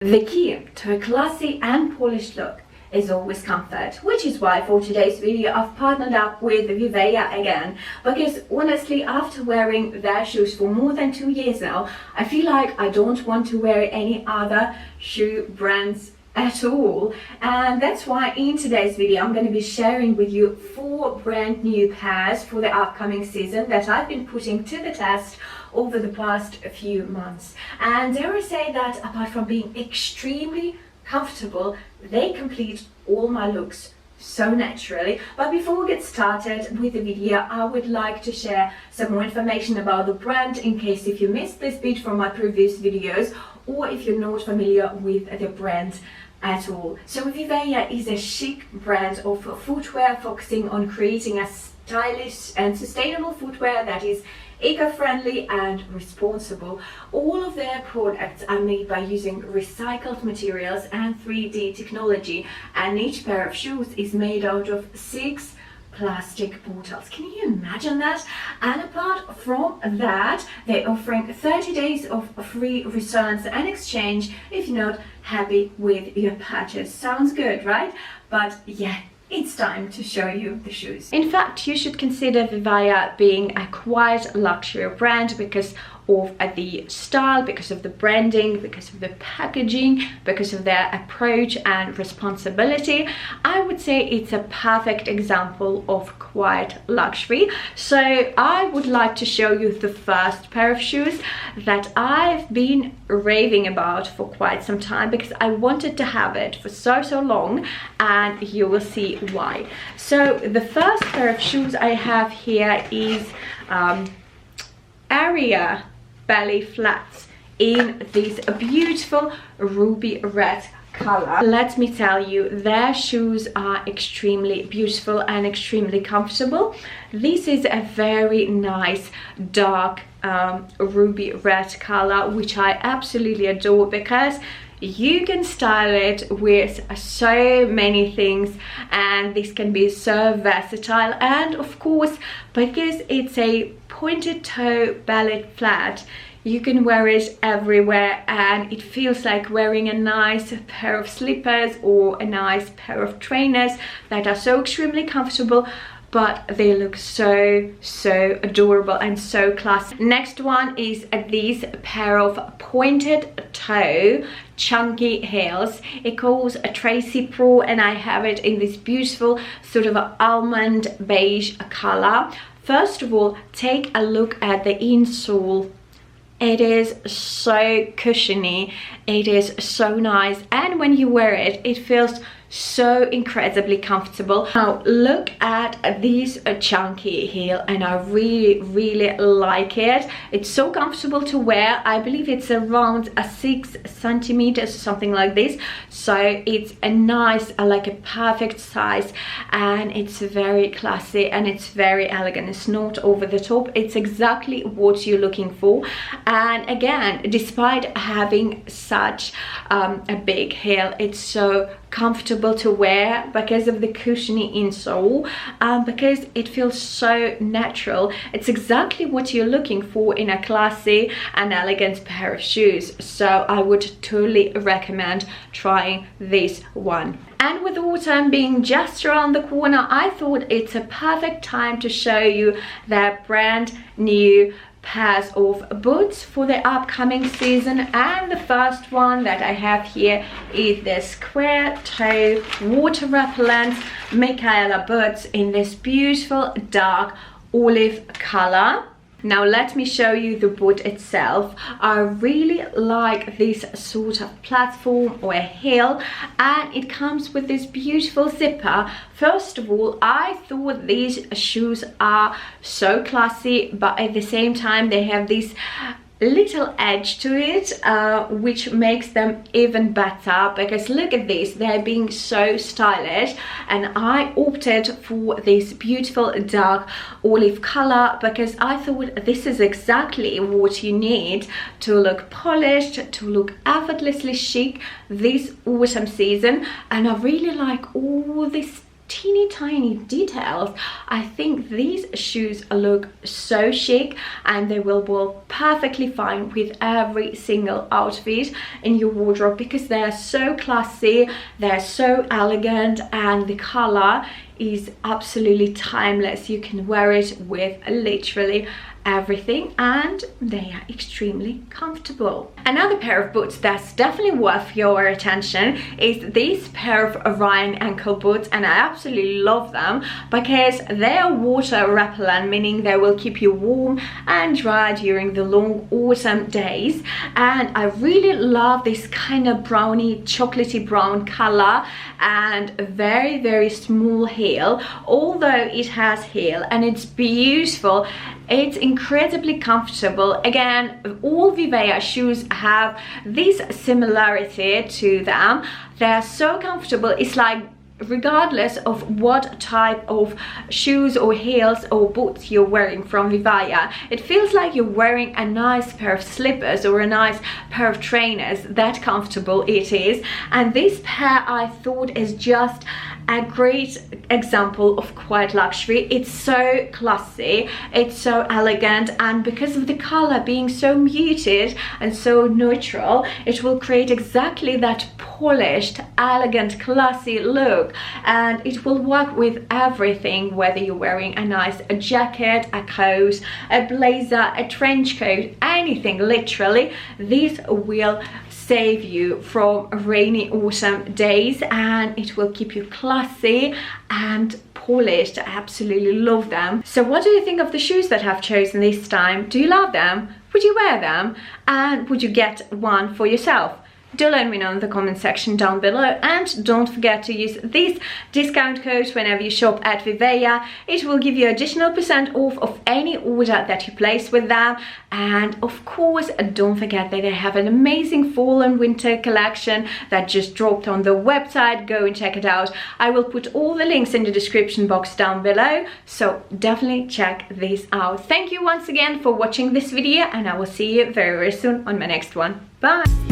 The key to a classy and polished look is always comfort, which is why for today's video I've partnered up with Vivaia again, because honestly, after wearing their shoes for more than 2 years now, I feel like I don't want to wear any other shoe brands at all. And that's why in today's video I'm going to be sharing with you 4 brand new pairs for the upcoming season that I've been putting to the test over the past few months. And dare I say that apart from being extremely comfortable, they complete all my looks so naturally. But before we get started with the video, I would like to share some more information about the brand in case if you missed this bit from my previous videos, or if you're not familiar with the brand at all. So Vivaia is a chic brand of footwear focusing on creating a stylish and sustainable footwear that is eco-friendly and responsible. All of their products are made by using recycled materials and 3D technology, and each pair of shoes is made out of 6 plastic bottles. Can you imagine that? And apart from that, they're offering 30 days of free returns and exchange if you're not happy with your purchase. Sounds good, right? But yeah, it's time to show you the shoes. In fact, you should consider Vivaia being a quite luxury brand because of the style, because of the branding, because of the packaging, because of their approach and responsibility. I would say it's a perfect example of quite luxury. So I would like to show you the first pair of shoes that I've been raving about for quite some time because I wanted to have it for so long, and you will see why. So the first pair of shoes I have here is Aria Ballet flats in this beautiful ruby red color. Let me tell you, their shoes are extremely beautiful and extremely comfortable. This is a very nice dark ruby red color, which I absolutely adore because you can style it with so many things, and this can be so versatile. And of course, because it's a pointed toe ballet flat, you can wear it everywhere and it feels like wearing a nice pair of slippers or a nice pair of trainers that are so extremely comfortable, but they look so adorable and so classy. Next one is this pair of pointed toe chunky heels. It calls a Tracy Pro, and I have it in this beautiful sort of almond beige color. First of all, take a look at the insole. It is so cushiony, it is so nice, and when you wear it, it feels so incredibly comfortable. Now look at this chunky heel, and I really like it. It's so comfortable to wear. I believe it's around 6 centimeters or something like this, so it's a nice like a perfect size, and it's very classy and it's very elegant. It's not over the top, it's exactly what you're looking for. And again, despite having such a big heel, it's so comfortable to wear because of the cushiony insole, because it feels so natural. It's exactly what you're looking for in a classy and elegant pair of shoes, so I would totally recommend trying this one. And with autumn being just around the corner, I thought it's a perfect time to show you their brand new pairs of boots for the upcoming season. And the first one that I have here is the square toe water repellent Michaela boots in this beautiful dark olive color. Now let me show you the boot itself. I really like this sort of platform or a heel, and it comes with this beautiful zipper. First of all, I thought these shoes are so classy, but at the same time they have this little edge to it, which makes them even better, because look at this, they're being so stylish, and I opted for this beautiful dark olive color because I thought this is exactly what you need to look polished, to look effortlessly chic this autumn season. And I really like all this teeny tiny details. I think these shoes look so chic, and they will work perfectly fine with every single outfit in your wardrobe because they are so classy, they're so elegant, and the color is absolutely timeless. You can wear it with literally everything, and they are extremely comfortable. Another pair of boots that's definitely worth your attention is this pair of Orion ankle boots, and I absolutely love them because they are water repellent, meaning they will keep you warm and dry during the long autumn days. And I really love this kind of browny, chocolatey brown color and very, very small heel. Although it has heel and it's beautiful, it's incredibly comfortable. Again, all Vivaia shoes have this similarity to them. They're so comfortable. It's like regardless of what type of shoes or heels or boots you're wearing from Vivaia, it feels like you're wearing a nice pair of slippers or a nice pair of trainers. That comfortable it is. And this pair I thought is just a great example of quiet luxury. It's so classy, it's so elegant, and because of the color being so muted and so neutral, it will create exactly that polished, elegant, classy look. And it will work with everything, whether you're wearing a nice jacket, a coat, a blazer, a trench coat, anything literally. This will save you from rainy autumn days, and it will keep you classy and polished. I absolutely love them. So what do you think of the shoes that I've chosen this time? Do you love them? Would you wear them? And would you get one for yourself? Do let me know in the comment section down below, and don't forget to use this discount code whenever you shop at Vivaia. It will give you additional % off of any order that you place with them. And of course, don't forget that they have an amazing fall and winter collection that just dropped on the website. Go and check it out. I will put all the links in the description box down below, so definitely check this out. Thank you once again for watching this video, and I will see you very, very soon on my next one. Bye!